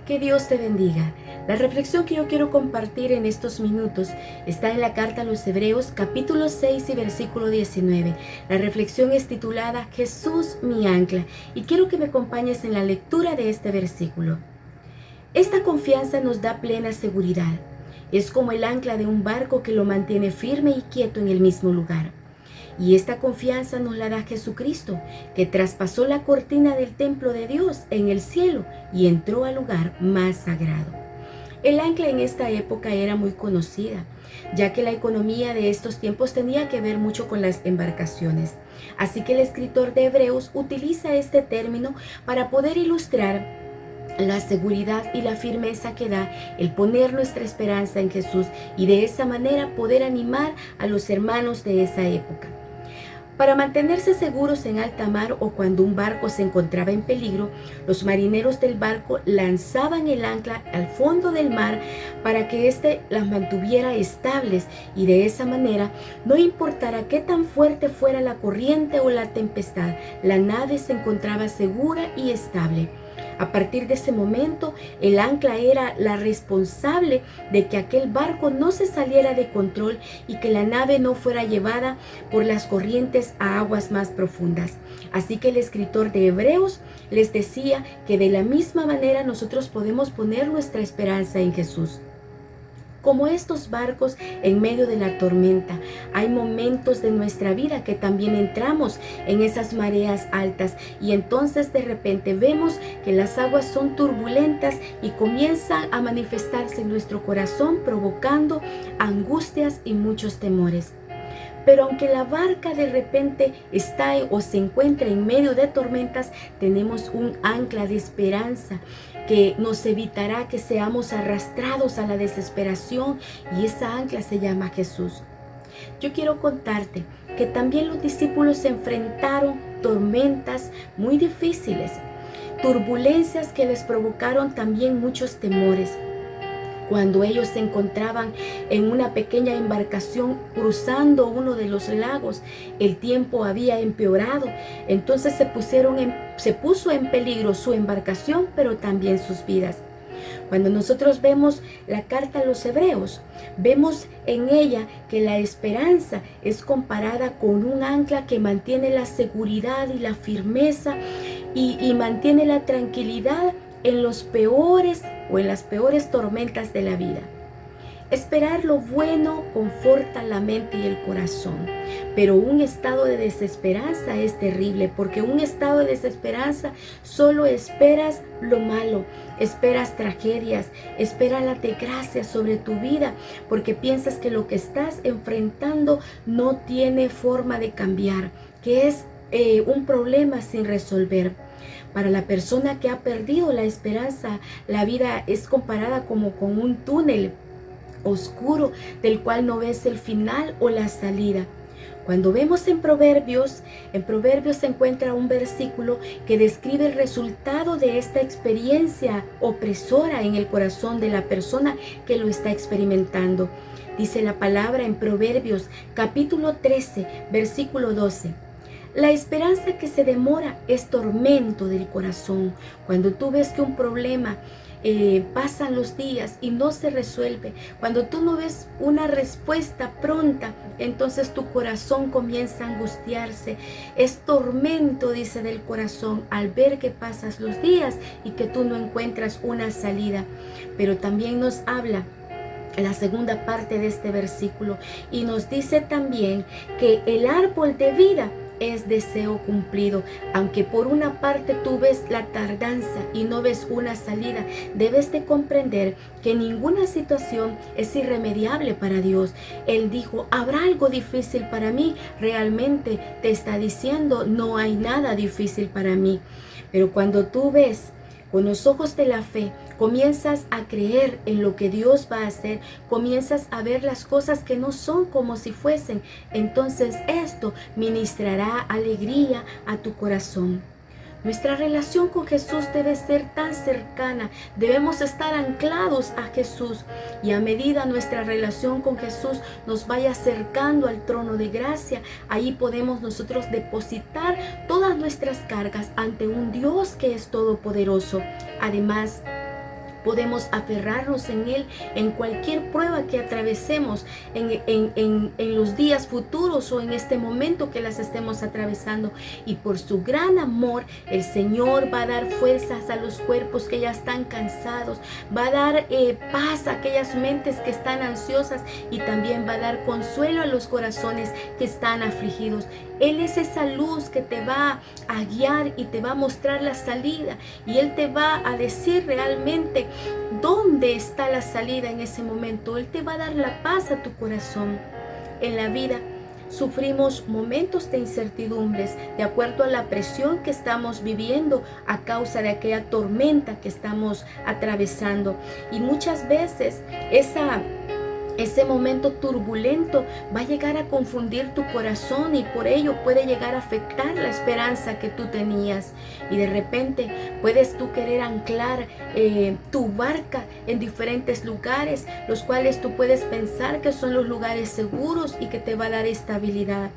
Que Dios te bendiga. La reflexión que yo quiero compartir en estos minutos está en la carta a los Hebreos, capítulo 6 y versículo 19. La reflexión es titulada Jesús mi ancla, y quiero que me acompañes en la lectura de este versículo. Esta confianza nos da plena seguridad. Es como el ancla de un barco que lo mantiene firme y quieto en el mismo lugar. Y esta confianza nos la da Jesucristo, que traspasó la cortina del templo de Dios en el cielo y entró al lugar más sagrado. El ancla en esta época era muy conocida, ya que la economía de estos tiempos tenía que ver mucho con las embarcaciones. Así que el escritor de Hebreos utiliza este término para poder ilustrar la seguridad y la firmeza que da el poner nuestra esperanza en Jesús y de esa manera poder animar a los hermanos de esa época. Para mantenerse seguros en alta mar o cuando un barco se encontraba en peligro, los marineros del barco lanzaban el ancla al fondo del mar para que éste las mantuviera estables y de esa manera, no importara qué tan fuerte fuera la corriente o la tempestad, la nave se encontraba segura y estable. A partir de ese momento, el ancla era la responsable de que aquel barco no se saliera de control y que la nave no fuera llevada por las corrientes a aguas más profundas. Así que el escritor de Hebreos les decía que de la misma manera nosotros podemos poner nuestra esperanza en Jesús. Como estos barcos en medio de la tormenta, hay momentos de nuestra vida que también entramos en esas mareas altas y entonces de repente vemos que las aguas son turbulentas y comienzan a manifestarse en nuestro corazón provocando angustias y muchos temores. Pero aunque la barca de repente está o se encuentra en medio de tormentas, tenemos un ancla de esperanza que nos evitará que seamos arrastrados a la desesperación y esa ancla se llama Jesús. Yo quiero contarte que también los discípulos se enfrentaron tormentas muy difíciles, turbulencias que les provocaron también muchos temores. Cuando ellos se encontraban en una pequeña embarcación cruzando uno de los lagos, el tiempo había empeorado. Entonces se puso en peligro su embarcación, pero también sus vidas. Cuando nosotros vemos la carta a los Hebreos, vemos en ella que la esperanza es comparada con un ancla que mantiene la seguridad y la firmeza y mantiene la tranquilidad en los peores o en las peores tormentas de la vida. Esperar lo bueno conforta la mente y el corazón, pero un estado de desesperanza es terrible, porque un estado de desesperanza solo esperas lo malo, esperas tragedias, esperas la desgracia sobre tu vida, porque piensas que lo que estás enfrentando no tiene forma de cambiar, que es un problema sin resolver. Para la persona que ha perdido la esperanza, la vida es comparada como con un túnel oscuro del cual no ves el final o la salida. Cuando vemos en Proverbios se encuentra un versículo que describe el resultado de esta experiencia opresora en el corazón de la persona que lo está experimentando. Dice la palabra en Proverbios capítulo 13, versículo 12. La esperanza que se demora es tormento del corazón. Cuando tú ves que un problema pasan los días y no se resuelve, cuando tú no ves una respuesta pronta, entonces tu corazón comienza a angustiarse. Es tormento, dice, del corazón al ver que pasas los días y que tú no encuentras una salida. Pero también nos habla la segunda parte de este versículo y nos dice también que el árbol de vida es deseo cumplido. Aunque por una parte tú ves la tardanza y no ves una salida, debes de comprender que ninguna situación es irremediable para Dios. Él dijo, ¿habrá algo difícil para mí? Realmente te está diciendo, no hay nada difícil para mí. Pero cuando tú ves con los ojos de la fe, comienzas a creer en lo que Dios va a hacer, comienzas a ver las cosas que no son como si fuesen, entonces esto ministrará alegría a tu corazón. Nuestra relación con Jesús debe ser tan cercana, debemos estar anclados a Jesús y a medida nuestra relación con Jesús nos vaya acercando al trono de gracia, ahí podemos nosotros depositar todas nuestras cargas ante un Dios que es todopoderoso. Además, Podemos aferrarnos en Él en cualquier prueba que atravesemos en los días futuros o en este momento que las estemos atravesando. Y por su gran amor, el Señor va a dar fuerzas a los cuerpos que ya están cansados, va a dar paz a aquellas mentes que están ansiosas y también va a dar consuelo a los corazones que están afligidos. Él es esa luz que te va a guiar y te va a mostrar la salida, y Él te va a decir realmente dónde está la salida en ese momento. Él te va a dar la paz a tu corazón. En la vida sufrimos momentos de incertidumbres de acuerdo a la presión que estamos viviendo a causa de aquella tormenta que estamos atravesando, y muchas veces ese momento turbulento va a llegar a confundir tu corazón y por ello puede llegar a afectar la esperanza que tú tenías. Y de repente puedes tú querer anclar tu barca en diferentes lugares, los cuales tú puedes pensar que son los lugares seguros y que te va a dar estabilidad.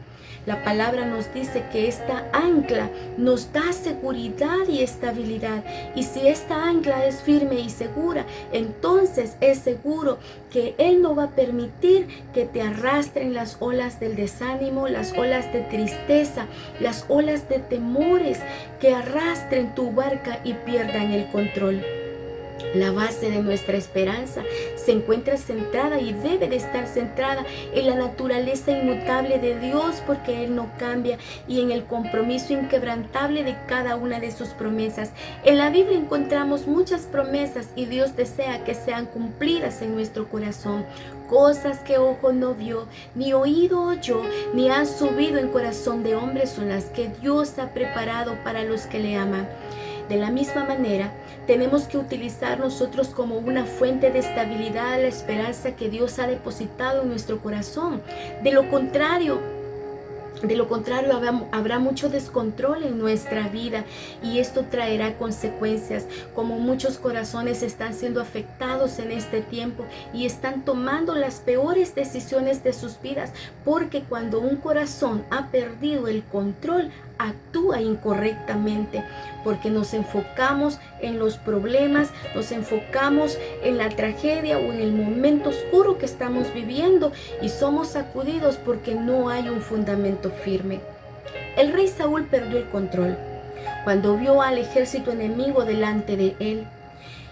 La palabra nos dice que esta ancla nos da seguridad y estabilidad. Y si esta ancla es firme y segura, entonces es seguro que Él no va a permitir que te arrastren las olas del desánimo, las olas de tristeza, las olas de temores que arrastren tu barca y pierdan el control. La base de nuestra esperanza se encuentra centrada y debe de estar centrada en la naturaleza inmutable de Dios, porque Él no cambia, y en el compromiso inquebrantable de cada una de sus promesas. En la Biblia encontramos muchas promesas y Dios desea que sean cumplidas en nuestro corazón. Cosas que ojo no vio, ni oído oyó, ni han subido en corazón de hombre son las que Dios ha preparado para los que le aman. De la misma manera, tenemos que utilizar nosotros como una fuente de estabilidad la esperanza que Dios ha depositado en nuestro corazón. De lo contrario, habrá mucho descontrol en nuestra vida, y esto traerá consecuencias, como muchos corazones están siendo afectados en este tiempo y están tomando las peores decisiones de sus vidas, porque cuando un corazón ha perdido el control, actúa incorrectamente, porque nos enfocamos en los problemas, nos enfocamos en la tragedia o en el momento oscuro que estamos viviendo, y somos sacudidos porque no hay un fundamento firme. El rey Saúl perdió el control cuando vio al ejército enemigo delante de él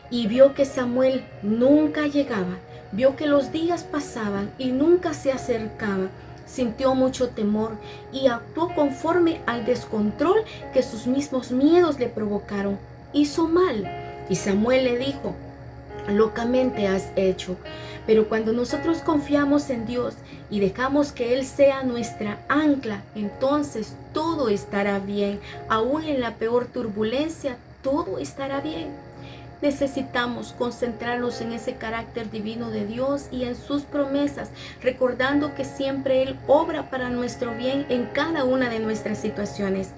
y vio que Samuel nunca llegaba, vio que los días pasaban y nunca se acercaba. Sintió mucho temor y actuó conforme al descontrol que sus mismos miedos le provocaron. Hizo mal, y Samuel le dijo: locamente has hecho. Pero cuando nosotros confiamos en Dios y dejamos que Él sea nuestra ancla, entonces todo estará bien. Aún en la peor turbulencia, todo estará bien. Necesitamos concentrarnos en ese carácter divino de Dios y en sus promesas, recordando que siempre Él obra para nuestro bien en cada una de nuestras situaciones.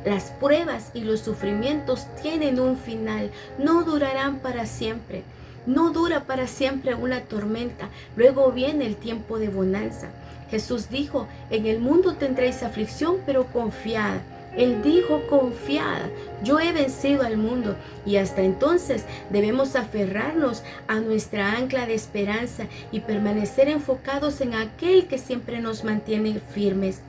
Las pruebas y los sufrimientos tienen un final, no durarán para siempre. No dura para siempre una tormenta, luego viene el tiempo de bonanza. Jesús dijo: en el mundo tendréis aflicción, pero confiad. Él dijo: confiada, yo he vencido al mundo. Y hasta entonces debemos aferrarnos a nuestra ancla de esperanza y permanecer enfocados en aquel que siempre nos mantiene firmes.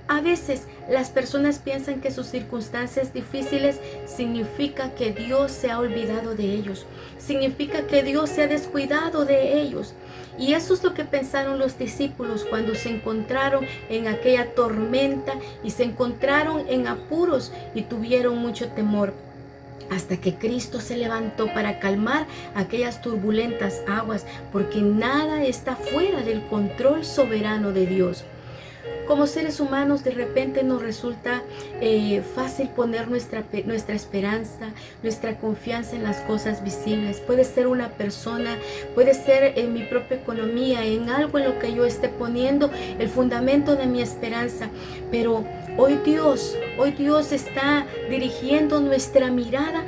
A veces las personas piensan que sus circunstancias difíciles significa que Dios se ha olvidado de ellos, significa que Dios se ha descuidado de ellos. Y eso es lo que pensaron los discípulos cuando se encontraron en aquella tormenta y se encontraron en apuros y tuvieron mucho temor. Hasta que Cristo se levantó para calmar aquellas turbulentas aguas, porque nada está fuera del control soberano de Dios. Como seres humanos, de repente nos resulta fácil poner nuestra esperanza, nuestra confianza en las cosas visibles. Puede ser una persona, puede ser en mi propia economía, en algo en lo que yo esté poniendo el fundamento de mi esperanza. Pero hoy Dios está dirigiendo nuestra mirada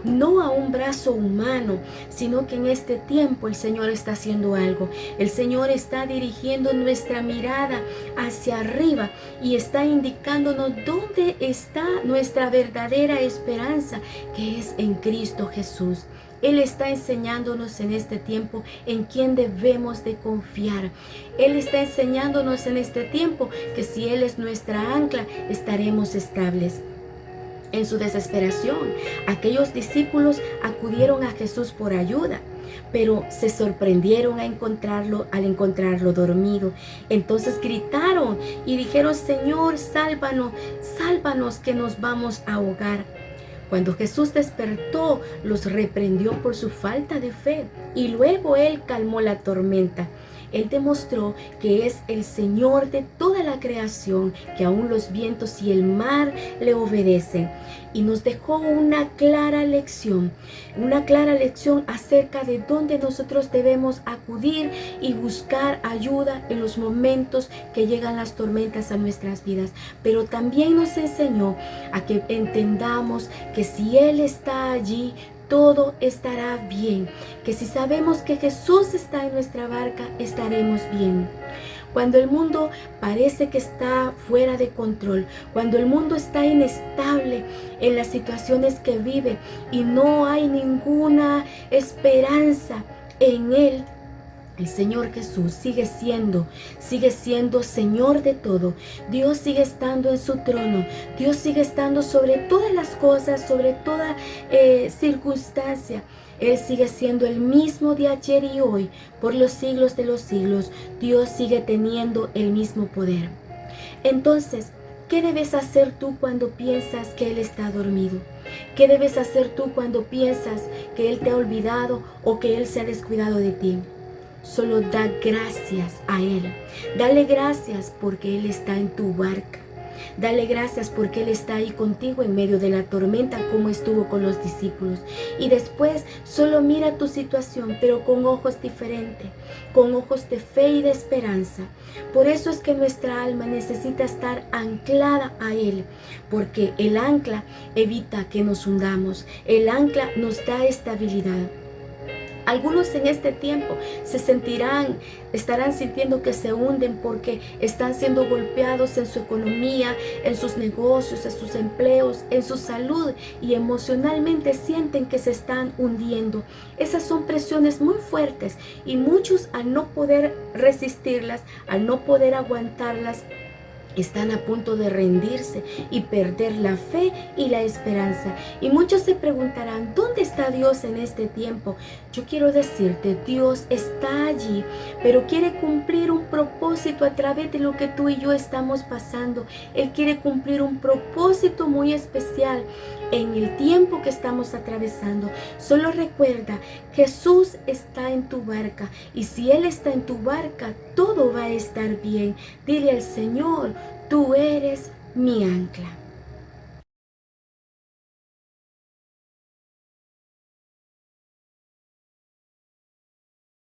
no a un brazo humano, sino que en este tiempo el Señor está haciendo algo. El Señor está dirigiendo nuestra mirada hacia arriba y está indicándonos dónde está nuestra verdadera esperanza, que es en Cristo Jesús. Él está enseñándonos en este tiempo en quién debemos de confiar. Él está enseñándonos en este tiempo que si Él es nuestra ancla, estaremos estables. En su desesperación, aquellos discípulos acudieron a Jesús por ayuda, pero se sorprendieron al encontrarlo dormido. Entonces gritaron y dijeron: Señor, sálvanos, sálvanos, que nos vamos a ahogar. Cuando Jesús despertó, los reprendió por su falta de fe y luego Él calmó la tormenta. Él demostró que es el Señor de toda la creación, que aún los vientos y el mar le obedecen. Y nos dejó una clara lección acerca de dónde nosotros debemos acudir y buscar ayuda en los momentos que llegan las tormentas a nuestras vidas. Pero también nos enseñó a que entendamos que si Él está allí, todo estará bien, que si sabemos que Jesús está en nuestra barca, estaremos bien. Cuando el mundo parece que está fuera de control, cuando el mundo está inestable en las situaciones que vive y no hay ninguna esperanza en Él, el Señor Jesús sigue siendo Señor de todo. Dios sigue estando en su trono. Dios sigue estando sobre todas las cosas, sobre toda circunstancia. Él sigue siendo el mismo de ayer y hoy, por los siglos de los siglos. Dios sigue teniendo el mismo poder. Entonces, ¿qué debes hacer tú cuando piensas que Él está dormido? ¿Qué debes hacer tú cuando piensas que Él te ha olvidado o que Él se ha descuidado de ti? Solo da gracias a Él. Dale gracias porque Él está en tu barca. Dale gracias porque Él está ahí contigo en medio de la tormenta, como estuvo con los discípulos. Y después solo mira tu situación, pero con ojos diferentes, con ojos de fe y de esperanza. Por eso es que nuestra alma necesita estar anclada a Él, porque el ancla evita que nos hundamos. El ancla nos da estabilidad. Algunos en este tiempo estarán sintiendo que se hunden porque están siendo golpeados en su economía, en sus negocios, en sus empleos, en su salud, y emocionalmente sienten que se están hundiendo. Esas son presiones muy fuertes y muchos, al no poder resistirlas, al no poder aguantarlas, están a punto de rendirse y perder la fe y la esperanza. Y muchos se preguntarán: ¿dónde está Dios en este tiempo? Yo quiero decirte, Dios está allí, pero quiere cumplir un propósito a través de lo que tú y yo estamos pasando. Él quiere cumplir un propósito muy especial en el tiempo que estamos atravesando. Solo recuerda, Jesús está en tu barca, y si Él está en tu barca, todo va a estar bien. Dile al Señor: tú eres mi ancla.